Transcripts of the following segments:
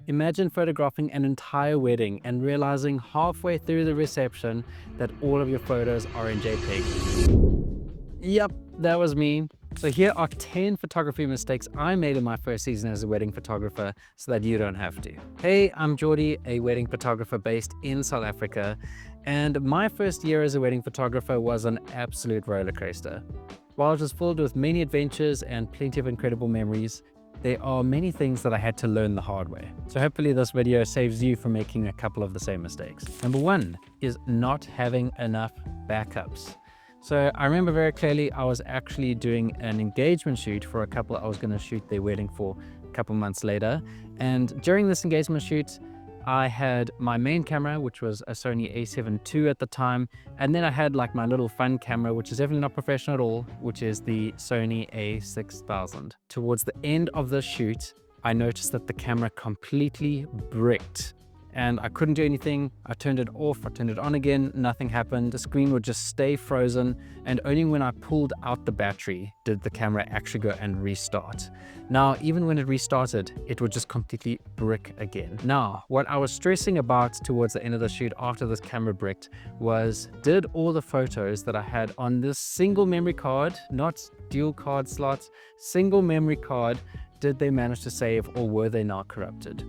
Imagine photographing an entire wedding and realizing halfway through the reception that all of your photos are in JPEG. Yep, that was me. So here are 10 photography mistakes I made in my first season as a wedding photographer so that you don't have to. Hey, I'm Geordie, a wedding photographer based in South Africa, and my first year as a wedding photographer was an absolute roller coaster. While it was filled with many adventures and plenty of incredible memories, there are many things that I had to learn the hard way. So hopefully this video saves you from making a couple of the same mistakes. Number one is not having enough backups. So I remember very clearly I was actually doing an engagement shoot for a couple I was going to shoot their wedding for a couple months later. And during this engagement shoot, I had my main camera, which was a Sony a7 II at the time. And then I had like my little fun camera, which is definitely not professional at all, which is the Sony a6000. Towards the end of the shoot, I noticed that the camera completely bricked. And I couldn't do anything. I turned it off, I turned it on again, nothing happened. The screen would just stay frozen. And only when I pulled out the battery did the camera actually go and restart. Now, even when it restarted, it would just completely brick again. Now, what I was stressing about towards the end of the shoot after this camera bricked was, did all the photos that I had on this single memory card, not dual card slots, single memory card, did they manage to save or were they now corrupted?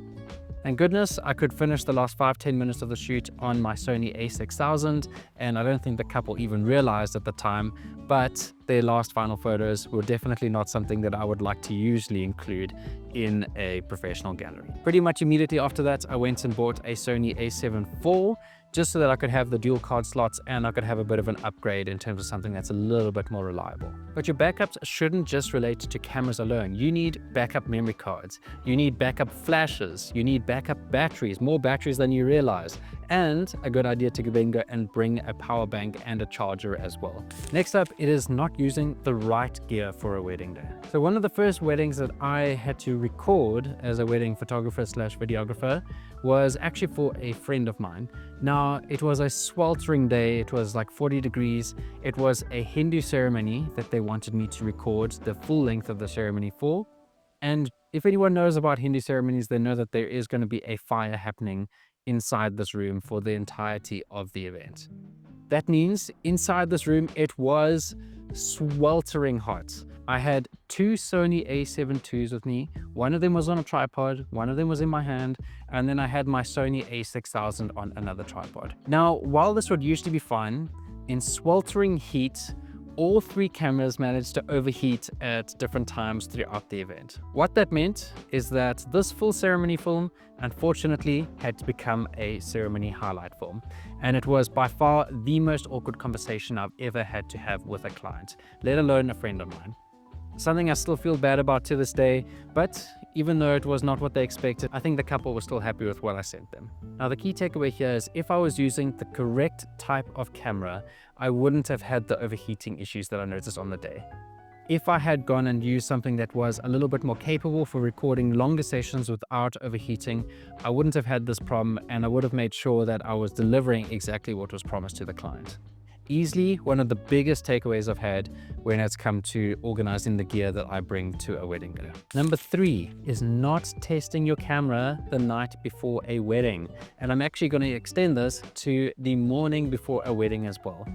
Thank goodness I could finish the last 5-10 minutes of the shoot on my Sony a6000, and I don't think the couple even realized at the time, but their last final photos were definitely not something that I would like to usually include in a professional gallery. Pretty much immediately after that, I went and bought a Sony a7 IV just so that I could have the dual card slots and I could have a bit of an upgrade in terms of something that's a little bit more reliable. But your backups shouldn't just relate to cameras alone. You need backup memory cards, you need backup flashes, you need backup batteries, more batteries than you realize, and a good idea to then go and bring a power bank and a charger as well. Next up, it is not using the right gear for a wedding day. So one of the first weddings that I had to record as a wedding photographer slash videographer was actually for a friend of mine. Now, it was a sweltering day. It was like 40 degrees. It was a Hindu ceremony that they wanted me to record the full length of the ceremony for. And if anyone knows about Hindu ceremonies, they know that there is going to be a fire happening inside this room for the entirety of the event. That means inside this room, it was sweltering hot. I had two Sony a7 IIs with me. One of them was on a tripod, one of them was in my hand, and then I had my Sony a6000 on another tripod. Now, while this would usually be fine, in sweltering heat, all three cameras managed to overheat at different times throughout the event. What that meant is that this full ceremony film, unfortunately, had to become a ceremony highlight film. And it was by far the most awkward conversation I've ever had to have with a client, let alone a friend of mine. Something I still feel bad about to this day, but even though it was not what they expected, I think the couple was still happy with what I sent them. Now, the key takeaway here is if I was using the correct type of camera, I wouldn't have had the overheating issues that I noticed on the day. If I had gone and used something that was a little bit more capable for recording longer sessions without overheating, I wouldn't have had this problem, and I would have made sure that I was delivering exactly what was promised to the client. Easily one of the biggest takeaways I've had when it's come to organizing the gear that I bring to a wedding day. Number 3 is not testing your camera the night before a wedding. And I'm actually going to extend this to the morning before a wedding as well.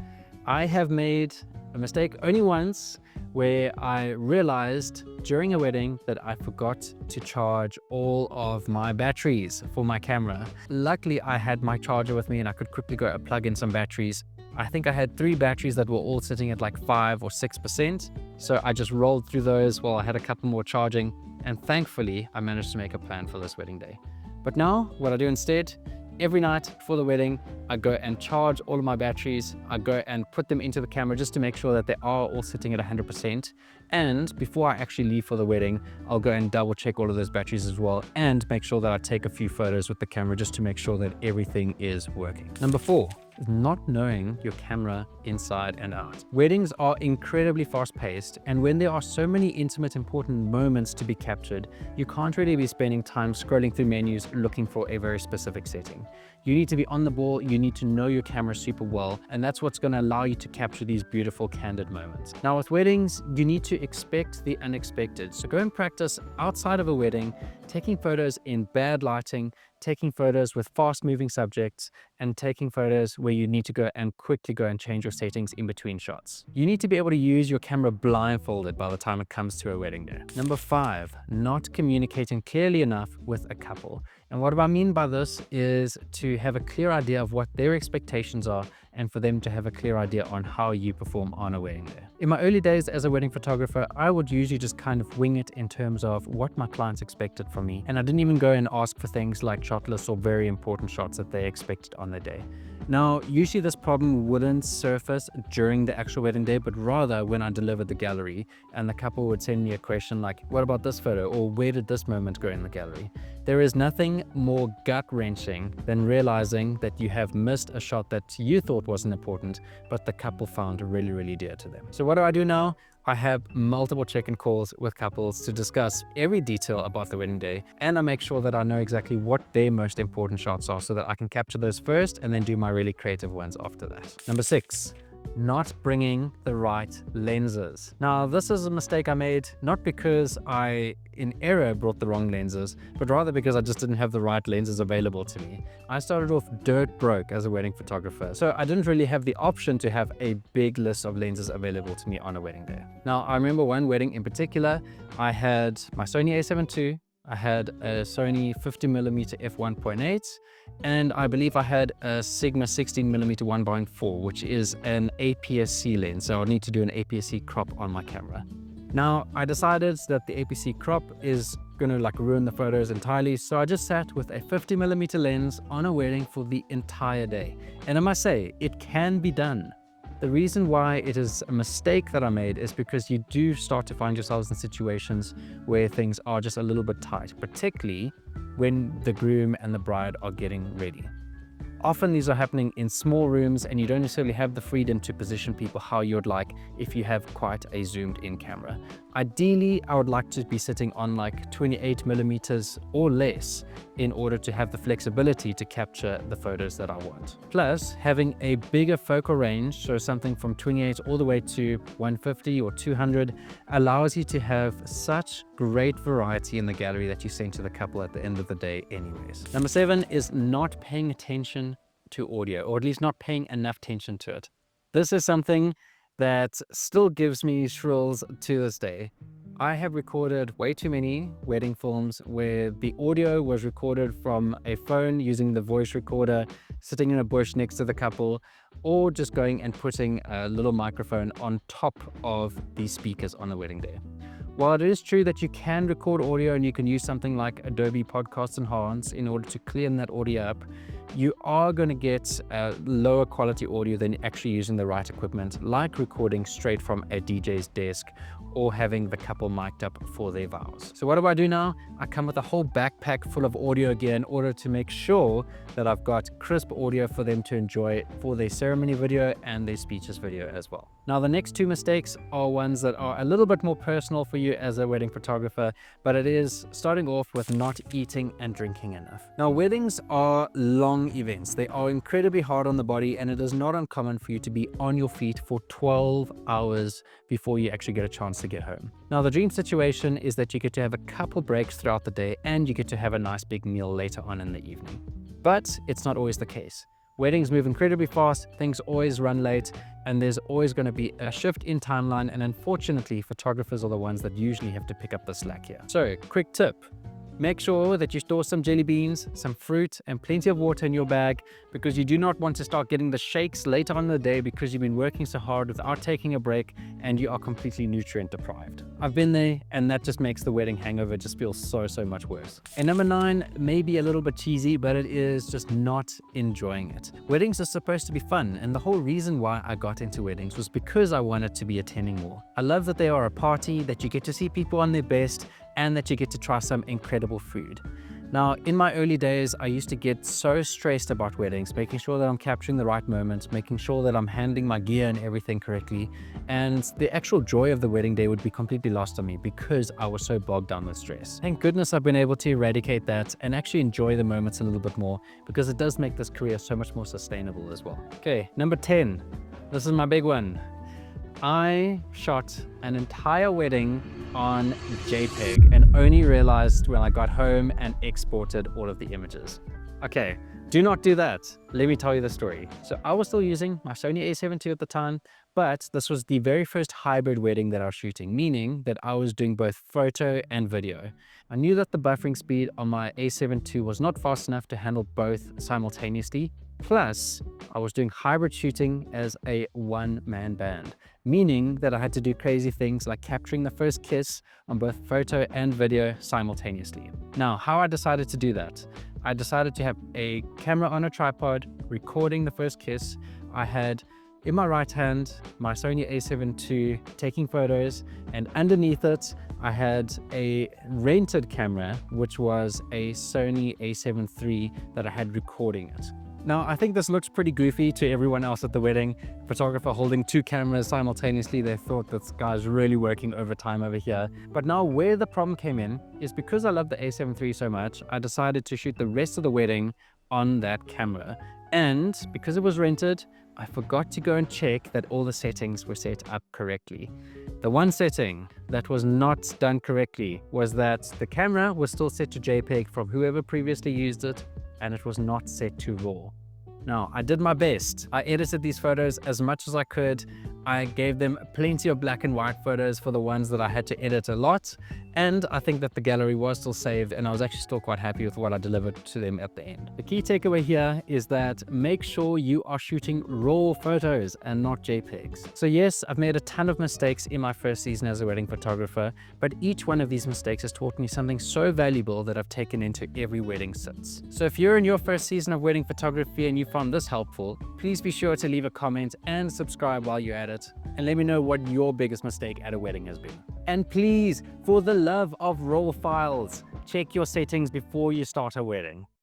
I have made a mistake only once where I realized during a wedding that I forgot to charge all of my batteries for my camera. Luckily, I had my charger with me and I could quickly go and plug in some batteries. I think I had 3 batteries that were all sitting at like 5 or 6%. So I just rolled through those while I had a couple more charging. And thankfully, I managed to make a plan for this wedding day. But now what I do instead, every night before the wedding, I go and charge all of my batteries. I go and put them into the camera just to make sure that they are all sitting at 100%. And before I actually leave for the wedding, I'll go and double check all of those batteries as well and make sure that I take a few photos with the camera just to make sure that everything is working. Number 4, is not knowing your camera inside and out. Weddings are incredibly fast-paced, and when there are so many intimate, important moments to be captured, you can't really be spending time scrolling through menus looking for a very specific setting. You need to be on the ball, you need to know your camera super well, and that's what's going to allow you to capture these beautiful, candid moments. Now with weddings, you need to expect the unexpected. So go and practice outside of a wedding, taking photos in bad lighting, taking photos with fast-moving subjects, and taking photos where you need to go and quickly go and change your settings in between shots. You need to be able to use your camera blindfolded by the time it comes to a wedding day. Number 5, not communicating clearly enough with a couple. And what I mean by this is to have a clear idea of what their expectations are and for them to have a clear idea on how you perform on a wedding day. In my early days as a wedding photographer, I would usually just kind of wing it in terms of what my clients expected from me. And I didn't even go and ask for things like shot lists or very important shots that they expected on the day. Now, usually this problem wouldn't surface during the actual wedding day, but rather when I delivered the gallery and the couple would send me a question like, what about this photo? Or where did this moment go in the gallery? There is nothing more gut-wrenching than realizing that you have missed a shot that you thought wasn't important, but the couple found really, really dear to them. So what do I do now? I have multiple check-in calls with couples to discuss every detail about the wedding day, and I make sure that I know exactly what their most important shots are so that I can capture those first and then do my really creative ones after that. Number 6, not bringing the right lenses. Now, this is a mistake I made, not because I in error brought the wrong lenses, but rather because I just didn't have the right lenses available to me. I started off dirt broke as a wedding photographer, so I didn't really have the option to have a big list of lenses available to me on a wedding day. Now, I remember one wedding in particular. I had my Sony a7 II, I had a Sony 50mm f1.8, and I believe I had a Sigma 16mm 1.4, which is an APS-C lens, so I'll need to do an APS-C crop on my camera. Now, I decided that the APS-C crop is gonna ruin the photos entirely, so I just sat with a 50mm lens on a wedding for the entire day. And I must say, it can be done. The reason why it is a mistake that I made is because you do start to find yourselves in situations where things are just a little bit tight, particularly when the groom and the bride are getting ready. Often these are happening in small rooms and you don't necessarily have the freedom to position people how you would like if you have quite a zoomed in camera. Ideally, I would like to be sitting on 28mm or less in order to have the flexibility to capture the photos that I want. Plus, having a bigger focal range, so something from 28 all the way to 150 or 200, allows you to have such great variety in the gallery that you send to the couple at the end of the day anyways. Number 7 is not paying attention to audio, or at least not paying enough attention to it. This is something that still gives me shrills to this day. I have recorded way too many wedding films where the audio was recorded from a phone using the voice recorder, sitting in a bush next to the couple, or just going and putting a little microphone on top of the speakers on the wedding day. While it is true that you can record audio and you can use something like Adobe Podcast Enhance in order to clean that audio up, you are going to get a lower quality audio than actually using the right equipment, like recording straight from a DJ's desk or having the couple mic'd up for their vows. So what do I do now? I come with a whole backpack full of audio gear in order to make sure that I've got crisp audio for them to enjoy for their ceremony video and their speeches video as well. Now, the next 2 mistakes are ones that are a little bit more personal for you as a wedding photographer, but it is starting off with not eating and drinking enough. Now, weddings are long events. They are incredibly hard on the body, and it is not uncommon for you to be on your feet for 12 hours before you actually get a chance to get home. Now, the dream situation is that you get to have a couple breaks throughout the day and you get to have a nice big meal later on in the evening. But it's not always the case. Weddings move incredibly fast, things always run late, and there's always going to be a shift in timeline, and unfortunately, photographers are the ones that usually have to pick up the slack here. So, quick tip. Make sure that you store some jelly beans, some fruit, and plenty of water in your bag, because you do not want to start getting the shakes later on in the day because you've been working so hard without taking a break and you are completely nutrient deprived. I've been there, and that just makes the wedding hangover just feel so much worse. And number 9 may be a little bit cheesy, but it is just not enjoying it. Weddings are supposed to be fun, and the whole reason why I got into weddings was because I wanted to be attending more. I love that they are a party, that you get to see people on their best, and that you get to try some incredible food. Now, in my early days, I used to get so stressed about weddings, making sure that I'm capturing the right moments, making sure that I'm handling my gear and everything correctly. And the actual joy of the wedding day would be completely lost on me because I was so bogged down with stress. Thank goodness I've been able to eradicate that and actually enjoy the moments a little bit more, because it does make this career so much more sustainable as well. Okay, number 10. This is my big one. I shot an entire wedding on JPEG and only realized when I got home and exported all of the images. Okay, do not do that. Let me tell you the story. So I was still using my Sony a7 II at the time, but this was the very first hybrid wedding that I was shooting, meaning that I was doing both photo and video. I knew that the buffering speed on my a7 II was not fast enough to handle both simultaneously. Plus, I was doing hybrid shooting as a one-man band, meaning that I had to do crazy things like capturing the first kiss on both photo and video simultaneously. Now, how I decided to do that? I decided to have a camera on a tripod recording the first kiss. I had in my right hand my Sony a7 II taking photos, and underneath it I had a rented camera, which was a Sony a7 III that I had recording it. Now, I think this looks pretty goofy to everyone else at the wedding. Photographer holding two cameras simultaneously, they thought this guy's really working overtime over here. But now where the problem came in is because I love the a7 III so much, I decided to shoot the rest of the wedding on that camera. And because it was rented, I forgot to go and check that all the settings were set up correctly. The one setting that was not done correctly was that the camera was still set to JPEG from whoever previously used it, and it was not set to RAW. Now, I did my best. I edited these photos as much as I could. I gave them plenty of black and white photos for the ones that I had to edit a lot. And I think that the gallery was still saved, and I was actually still quite happy with what I delivered to them at the end. The key takeaway here is that make sure you are shooting RAW photos and not JPEGs. So yes, I've made a ton of mistakes in my first season as a wedding photographer, but each one of these mistakes has taught me something so valuable that I've taken into every wedding since. So if you're in your first season of wedding photography and you found this helpful, please be sure to leave a comment and subscribe while you're at it, and let me know what your biggest mistake at a wedding has been. And please, for the love of RAW files, check your settings before you start a wedding.